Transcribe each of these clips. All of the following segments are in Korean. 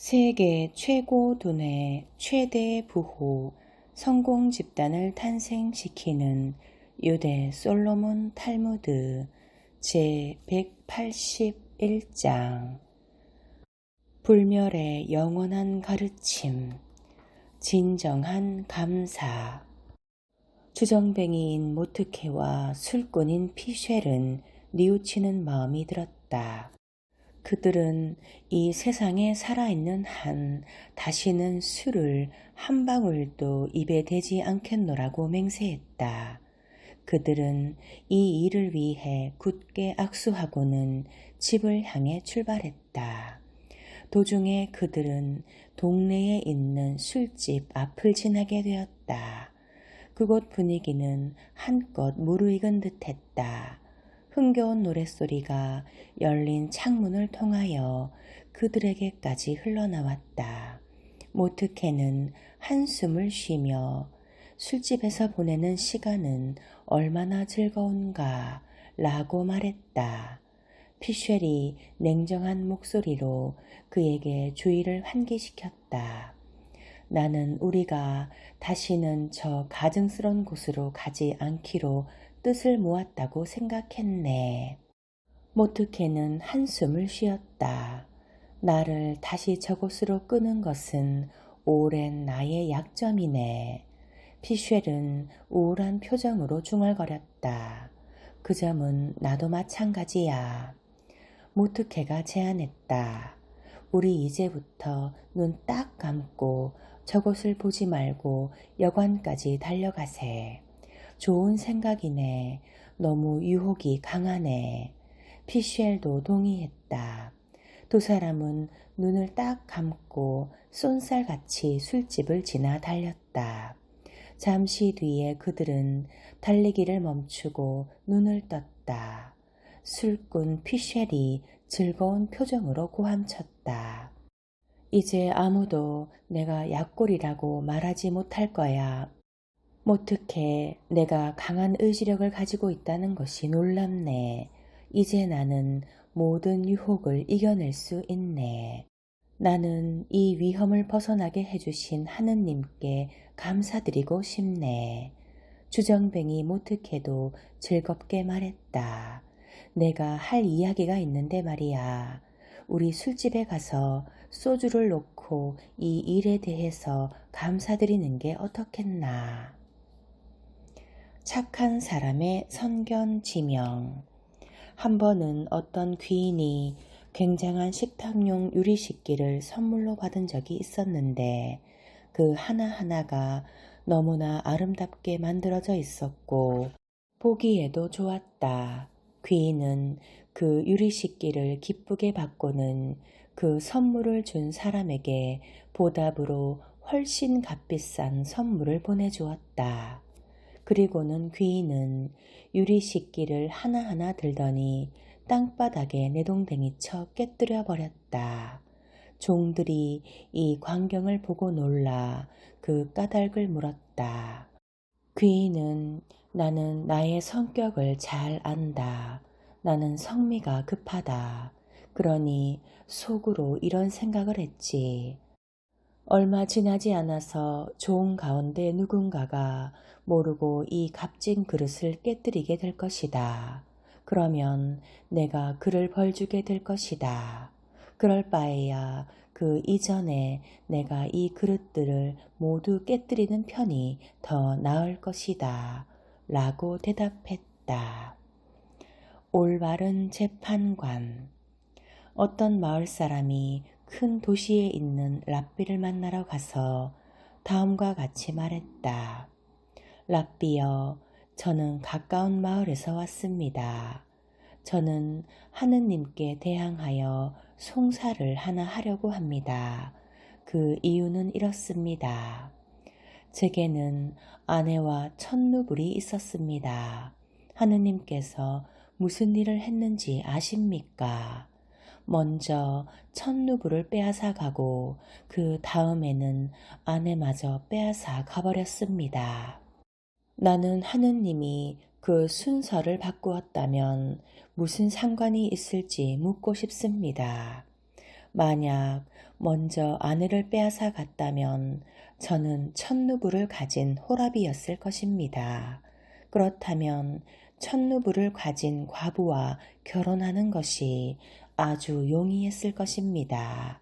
세계 최고 두뇌 최대 부호 성공 집단을 탄생시키는 유대 솔로몬 탈무드 제 181장 불멸의 영원한 가르침 진정한 감사 주정뱅이인 모트케와 술꾼인 피쉘은 뉘우치는 마음이 들었다. 그들은 이 세상에 살아있는 한 다시는 술을 한 방울도 입에 대지 않겠노라고 맹세했다. 그들은 이 일을 위해 굳게 악수하고는 집을 향해 출발했다. 도중에 그들은 동네에 있는 술집 앞을 지나게 되었다. 그곳 분위기는 한껏 무르익은 듯했다. 흥겨운 노랫소리가 열린 창문을 통하여 그들에게까지 흘러나왔다. 모트케는 한숨을 쉬며 술집에서 보내는 시간은 얼마나 즐거운가 라고 말했다. 피쉘이 냉정한 목소리로 그에게 주의를 환기시켰다. 나는 우리가 다시는 저 가증스러운 곳으로 가지 않기로 뜻을 모았다고 생각했네. 모트케는 한숨을 쉬었다. 나를 다시 저곳으로 끄는 것은 오랜 나의 약점이네. 피쉘은 우울한 표정으로 중얼거렸다. 그 점은 나도 마찬가지야. 모트케가 제안했다. 우리 이제부터 눈 딱 감고 저곳을 보지 말고 여관까지 달려가세. 좋은 생각이네. 너무 유혹이 강하네. 피쉘도 동의했다. 두 사람은 눈을 딱 감고 쏜살같이 술집을 지나 달렸다. 잠시 뒤에 그들은 달리기를 멈추고 눈을 떴다. 술꾼 피쉘이 즐거운 표정으로 고함쳤다. 이제 아무도 내가 약골이라고 말하지 못할 거야. 모트케, 내가 강한 의지력을 가지고 있다는 것이 놀랍네. 이제 나는 모든 유혹을 이겨낼 수 있네. 나는 이 위험을 벗어나게 해주신 하느님께 감사드리고 싶네. 주정뱅이 모트케도 즐겁게 말했다. 내가 할 이야기가 있는데 말이야. 우리 술집에 가서 소주를 놓고 이 일에 대해서 감사드리는 게 어떻겠나. 착한 사람의 선견 지명. 한 번은 어떤 귀인이 굉장한 식탁용 유리식기를 선물로 받은 적이 있었는데 그 하나하나가 너무나 아름답게 만들어져 있었고 보기에도 좋았다. 귀인은 그 유리식기를 기쁘게 받고는 그 선물을 준 사람에게 보답으로 훨씬 값비싼 선물을 보내주었다. 그리고는 귀인은 유리식기를 하나하나 들더니 땅바닥에 내동댕이 쳐 깨뜨려 버렸다. 종들이 이 광경을 보고 놀라 그 까닭을 물었다. 귀인은 나는 나의 성격을 잘 안다. 나는 성미가 급하다. 그러니 속으로 이런 생각을 했지. 얼마 지나지 않아서 종 가운데 누군가가 모르고 이 값진 그릇을 깨뜨리게 될 것이다. 그러면 내가 그를 벌주게 될 것이다. 그럴 바에야 그 이전에 내가 이 그릇들을 모두 깨뜨리는 편이 더 나을 것이다. 라고 대답했다. 올바른 재판관. 어떤 마을 사람이 큰 도시에 있는 랍비를 만나러 가서 다음과 같이 말했다. 랍비여, 저는 가까운 마을에서 왔습니다. 저는 하느님께 대항하여 송사를 하나 하려고 합니다. 그 이유는 이렇습니다. 제게는 아내와 첫누불이 있었습니다. 하느님께서 무슨 일을 했는지 아십니까? 먼저 첫누부를 빼앗아 가고 그 다음에는 아내마저 빼앗아 가버렸습니다. 나는 하느님이 그 순서를 바꾸었다면 무슨 상관이 있을지 묻고 싶습니다. 만약 먼저 아내를 빼앗아 갔다면 저는 첫누부를 가진 호랍이었을 것입니다. 그렇다면 첫누부를 가진 과부와 결혼하는 것이 아주 용이했을 것입니다.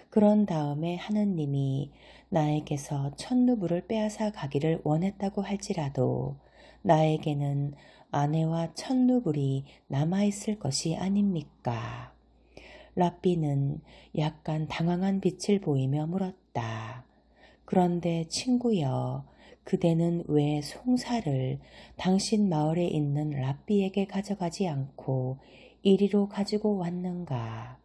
그런 다음에 하느님이 나에게서 첫누부를 빼앗아 가기를 원했다고 할지라도 나에게는 아내와 첫누불이 남아있을 것이 아닙니까? 랍비는 약간 당황한 빛을 보이며 물었다. 그런데 친구여, 그대는 왜 송사를 당신 마을에 있는 랍비에게 가져가지 않고 이리로 가지고 왔는가?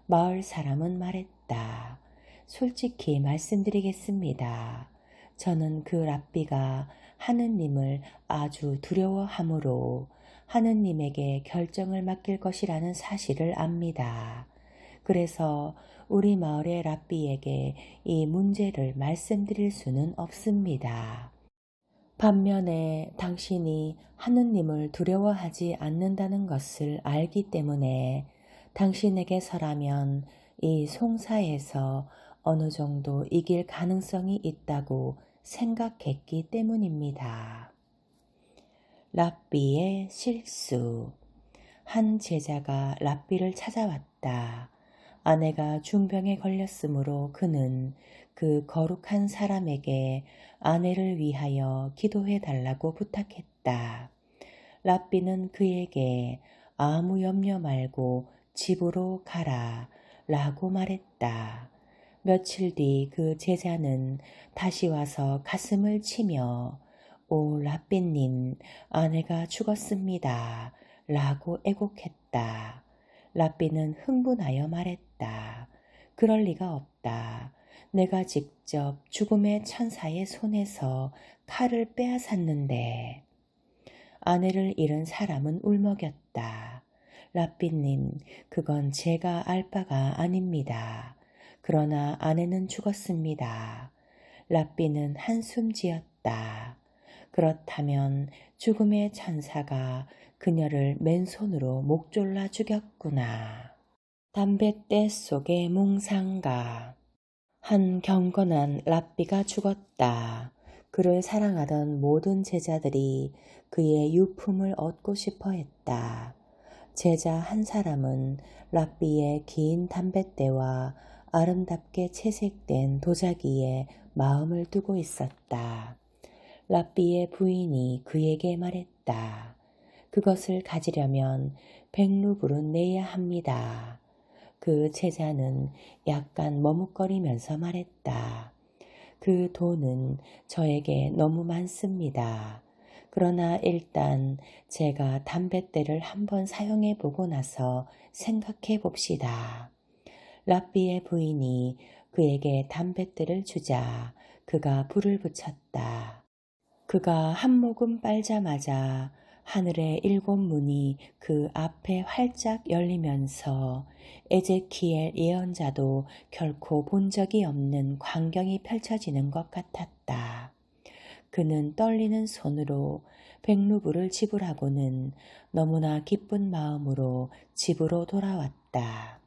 마을 사람은 말했다. 솔직히 말씀드리겠습니다. 저는 그 랍비가 하느님을 아주 두려워하므로 하느님에게 결정을 맡길 것이라는 사실을 압니다. 그래서 우리 마을의 랍비에게 이 문제를 말씀드릴 수는 없습니다. 반면에 당신이 하느님을 두려워하지 않는다는 것을 알기 때문에 당신에게서라면 이 송사에서 어느 정도 이길 가능성이 있다고 생각했기 때문입니다. 랍비의 실수. 한 제자가 랍비를 찾아왔다. 아내가 중병에 걸렸으므로 그는 그 거룩한 사람에게 아내를 위하여 기도해 달라고 부탁했다. 랍비는 그에게 아무 염려 말고 집으로 가라 라고 말했다. 며칠 뒤 그 제자는 다시 와서 가슴을 치며 오 랍비님, 아내가 죽었습니다 라고 애곡했다. 랍비는 흥분하여 말했다. 그럴 리가 없다. 내가 직접 죽음의 천사의 손에서 칼을 빼앗았는데. 아내를 잃은 사람은 울먹였다. 랍비님, 그건 제가 알 바가 아닙니다. 그러나 아내는 죽었습니다. 랍비는 한숨 지었다. 그렇다면 죽음의 천사가 그녀를 맨손으로 목 졸라 죽였구나. 담뱃대 속의 몽상가. 한 경건한 랍비가 죽었다. 그를 사랑하던 모든 제자들이 그의 유품을 얻고 싶어 했다. 제자 한 사람은 랍비의 긴 담뱃대와 아름답게 채색된 도자기에 마음을 두고 있었다. 랍비의 부인이 그에게 말했다. 그것을 가지려면 100루블은 내야 합니다. 그 제자는 약간 머뭇거리면서 말했다. 그 돈은 저에게 너무 많습니다. 그러나 일단 제가 담뱃대를 한번 사용해 보고 나서 생각해 봅시다. 랍비의 부인이 그에게 담뱃대를 주자 그가 불을 붙였다. 그가 한 모금 빨자마자 하늘의 7문이 그 앞에 활짝 열리면서 에제키엘 예언자도 결코 본 적이 없는 광경이 펼쳐지는 것 같았다. 그는 떨리는 손으로 100루블을 지불하고는 너무나 기쁜 마음으로 집으로 돌아왔다.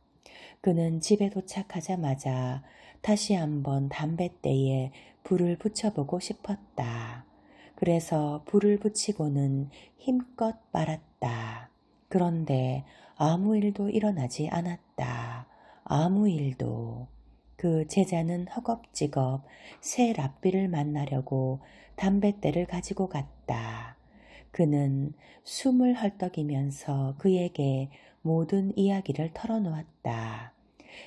그는 집에 도착하자마자 다시 한번 담뱃대에 불을 붙여보고 싶었다. 그래서 불을 붙이고는 힘껏 빨았다. 그런데 아무 일도 일어나지 않았다. 아무 일도. 그 제자는 허겁지겁 새 랍비를 만나려고 담뱃대를 가지고 갔다. 그는 숨을 헐떡이면서 그에게 모든 이야기를 털어놓았다.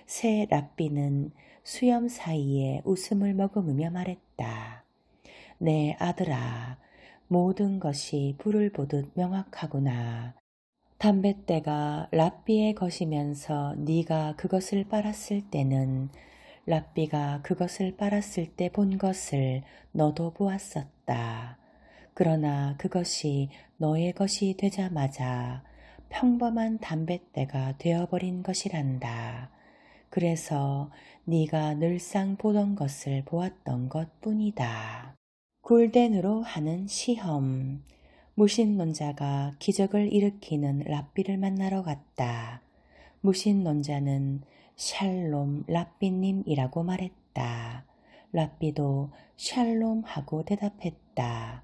새 랍비는 수염 사이에 웃음을 머금으며 말했다. 내 아들아, 모든 것이 불을 보듯 명확하구나. 담뱃대가 랍비의 것이면서 네가 그것을 빨았을 때는 랍비가 그것을 빨았을 때 본 것을 너도 보았었다. 그러나 그것이 너의 것이 되자마자 평범한 담뱃대가 되어버린 것이란다. 그래서 네가 늘상 보던 것을 보았던 것뿐이다. 굴덴으로 하는 시험. 무신론자가 기적을 일으키는 랍비를 만나러 갔다. 무신론자는 샬롬 랍비님이라고 말했다. 랍비도 샬롬 하고 대답했다.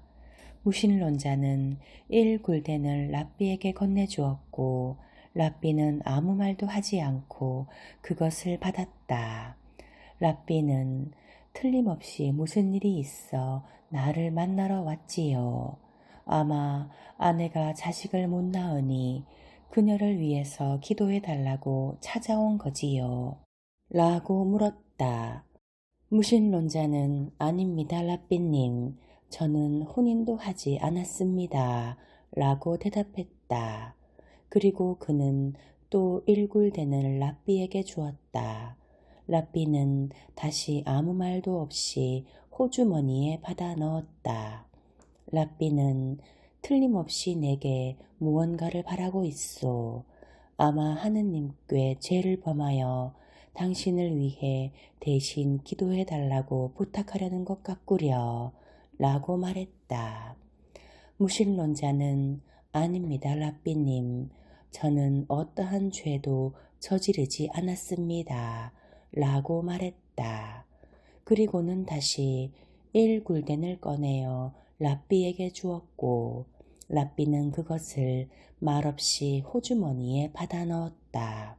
무신론자는 1굴덴을 랍비에게 건네주었고 랍비는 아무 말도 하지 않고 그것을 받았다. 랍비는 틀림없이 무슨 일이 있어 나를 만나러 왔지요. 아마 아내가 자식을 못 낳으니 그녀를 위해서 기도해 달라고 찾아온 거지요. 라고 물었다. 무신론자는 아닙니다, 랍비님. 저는 혼인도 하지 않았습니다. 라고 대답했다. 그리고 그는 또 1굴덴을 랍비에게 주었다. 랍비는 다시 아무 말도 없이 호주머니에 받아 넣었다. 랍비는 틀림없이 내게 무언가를 바라고 있소. 아마 하느님께 죄를 범하여 당신을 위해 대신 기도해 달라고 부탁하려는 것 같구려. 라고 말했다. 무신론자는 아닙니다, 랍비님. 저는 어떠한 죄도 저지르지 않았습니다. 라고 말했다. 그리고는 다시 1굴덴을 꺼내어 랍비에게 주었고 랍비는 그것을 말없이 호주머니에 받아 넣었다.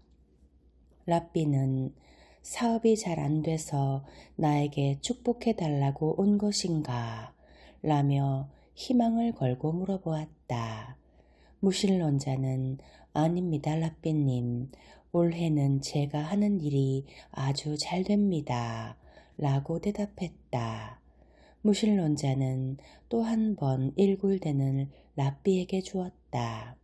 랍비는 사업이 잘 안 돼서 나에게 축복해 달라고 온 것인가? 라며 희망을 걸고 물어보았다. 무신론자는 아닙니다, 랍비님. 올해는 제가 하는 일이 아주 잘 됩니다. 라고 대답했다. 무신론자는 또 한 번 1굴덴을 랍비에게 주었다.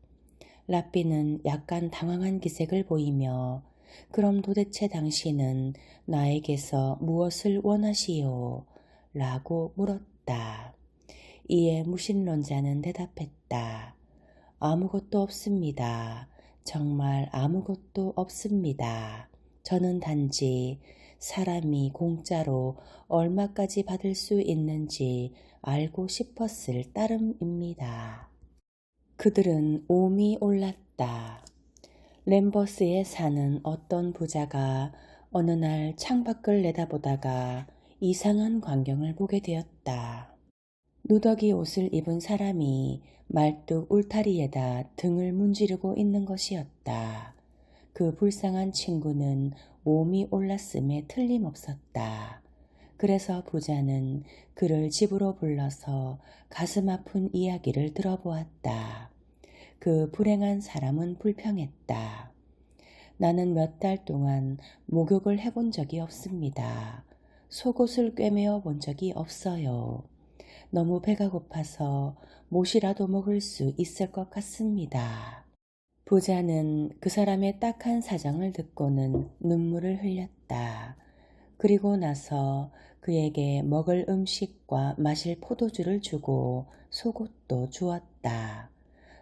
랍비는 약간 당황한 기색을 보이며 그럼 도대체 당신은 나에게서 무엇을 원하시오? 라고 물었다. 이에 무신론자는 대답했다. 아무것도 없습니다. 정말 아무것도 없습니다. 저는 단지 사람이 공짜로 얼마까지 받을 수 있는지 알고 싶었을 따름입니다. 그들은 오미 올랐다. 램버스에 사는 어떤 부자가 어느 날 창밖을 내다보다가 이상한 광경을 보게 되었다. 누더기 옷을 입은 사람이 말뚝 울타리에다 등을 문지르고 있는 것이었다. 그 불쌍한 친구는 몸이 올랐음에 틀림없었다. 그래서 부자는 그를 집으로 불러서 가슴 아픈 이야기를 들어보았다. 그 불행한 사람은 불평했다. 나는 몇 달 동안 목욕을 해본 적이 없습니다. 속옷을 꿰매어 본 적이 없어요. 너무 배가 고파서 못이라도 먹을 수 있을 것 같습니다. 부자는 그 사람의 딱한 사정을 듣고는 눈물을 흘렸다. 그리고 나서 그에게 먹을 음식과 마실 포도주를 주고 속옷도 주었다.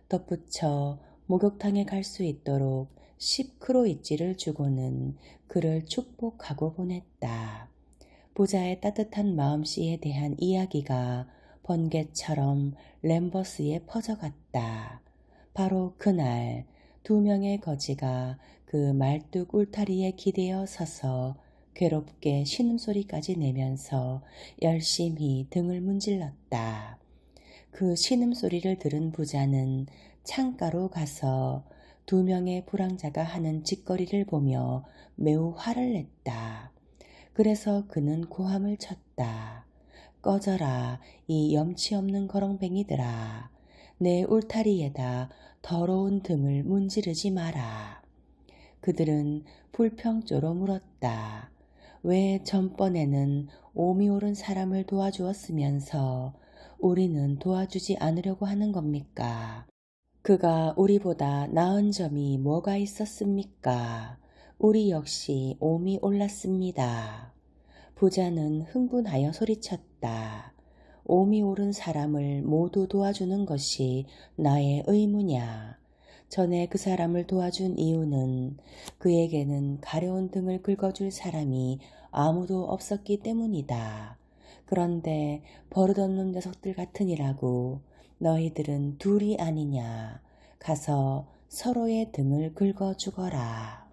덧붙여 목욕탕에 갈 수 있도록 10크로이찌를 주고는 그를 축복하고 보냈다. 부자의 따뜻한 마음씨에 대한 이야기가 번개처럼 램버스에 퍼져갔다. 바로 그날 2명의 거지가 그 말뚝 울타리에 기대어 서서 괴롭게 신음소리까지 내면서 열심히 등을 문질렀다. 그 신음소리를 들은 부자는 창가로 가서 2명의 불황자가 하는 짓거리를 보며 매우 화를 냈다. 그래서 그는 고함을 쳤다. 꺼져라, 이 염치 없는 거렁뱅이들아. 내 울타리에다 더러운 등을 문지르지 마라. 그들은 불평조로 물었다. 왜 전번에는 오미 오른 사람을 도와주었으면서 우리는 도와주지 않으려고 하는 겁니까? 그가 우리보다 나은 점이 뭐가 있었습니까? 우리 역시 오미 올랐습니다. 부자는 흥분하여 소리쳤다. 오미 오른 사람을 모두 도와주는 것이 나의 의무냐? 전에 그 사람을 도와준 이유는 그에게는 가려운 등을 긁어줄 사람이 아무도 없었기 때문이다. 그런데 버릇없는 녀석들 같으니라고 너희들은 둘이 아니냐. 가서 서로의 등을 긁어 주거라.